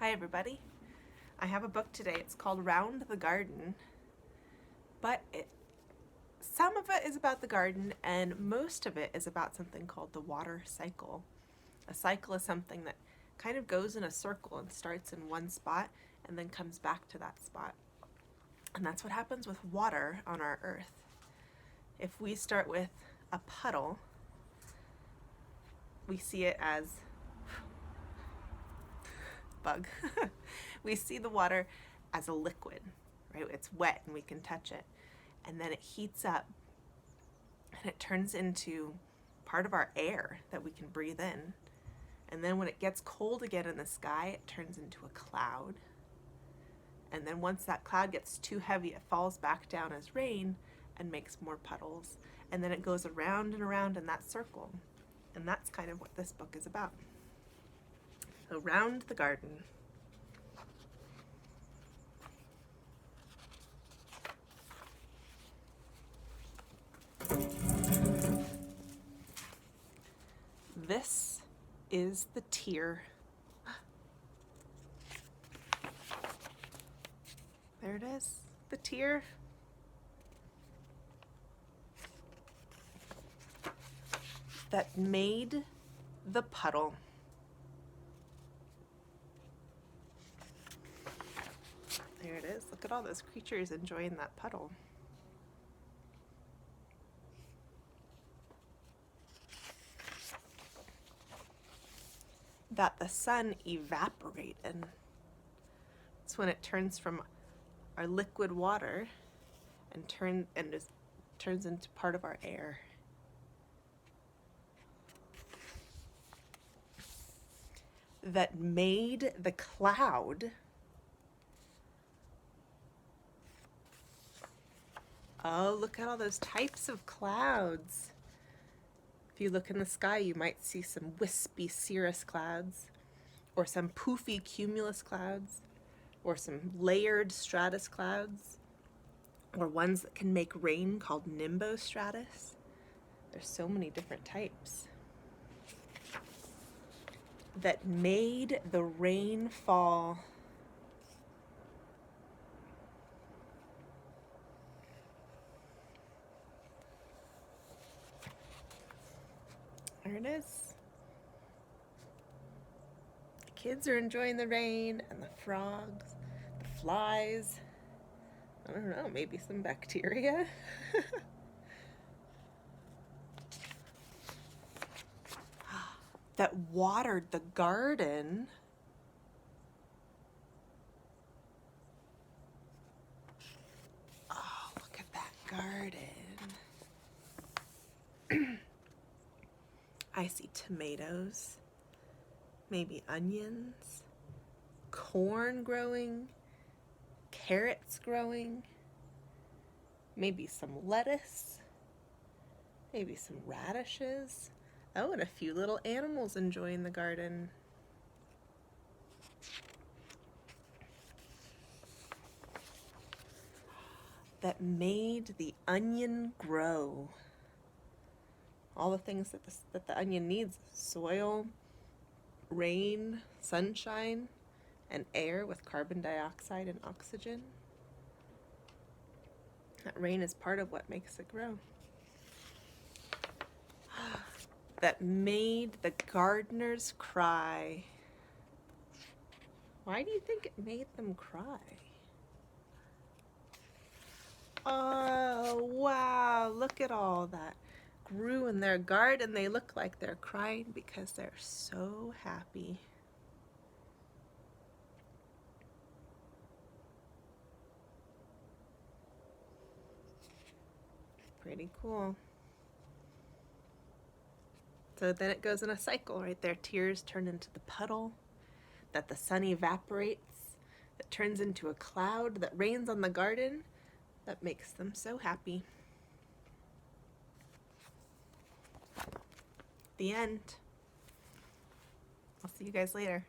Hi everybody. I have a book today. It's called Round the Garden, but some of it is about the garden and most of it is about something called the water cycle. A cycle is something that kind of goes in a circle and starts in one spot and then comes back to that spot. And that's what happens with water on our earth. If we start with a puddle, we see it as bug. We see the water as a liquid, right? It's wet and we can touch it. And then it heats up and it turns into part of our air that we can breathe in. And then when it gets cold again in the sky, it turns into a cloud. And then once that cloud gets too heavy, it falls back down as rain and makes more puddles. And then it goes around and around in that circle. And that's kind of what this book is about. So round the garden. This is the tear. There it is, the tear. That made the puddle. There it is. Look at all those creatures enjoying that puddle. That the sun evaporated. It's when it turns from our liquid water and turns into part of our air. That made the cloud. Oh, look at all those types of clouds. If you look in the sky, you might see some wispy cirrus clouds, or some poofy cumulus clouds, or some layered stratus clouds, or ones that can make rain called nimbostratus. There's so many different types. That made the rain fall. There it is. The kids are enjoying the rain, and the frogs, the flies, I don't know, maybe some bacteria. That watered the garden. Oh, look at that garden. I see tomatoes, maybe onions, corn growing, carrots growing, maybe some lettuce, maybe some radishes. Oh, and a few little animals enjoying the garden. That made the onion grow. All the things that the onion needs: soil, rain, sunshine, and air with carbon dioxide and oxygen. That rain is part of what makes it grow. That made the gardeners cry. Why do you think it made them cry? Oh, wow, look at all that grew in their garden. They look like they're crying because they're so happy. Pretty cool. So then it goes in a cycle, right? Their tears turn into the puddle, that the sun evaporates, that turns into a cloud, that rains on the garden, that makes them so happy. The end. I'll see you guys later.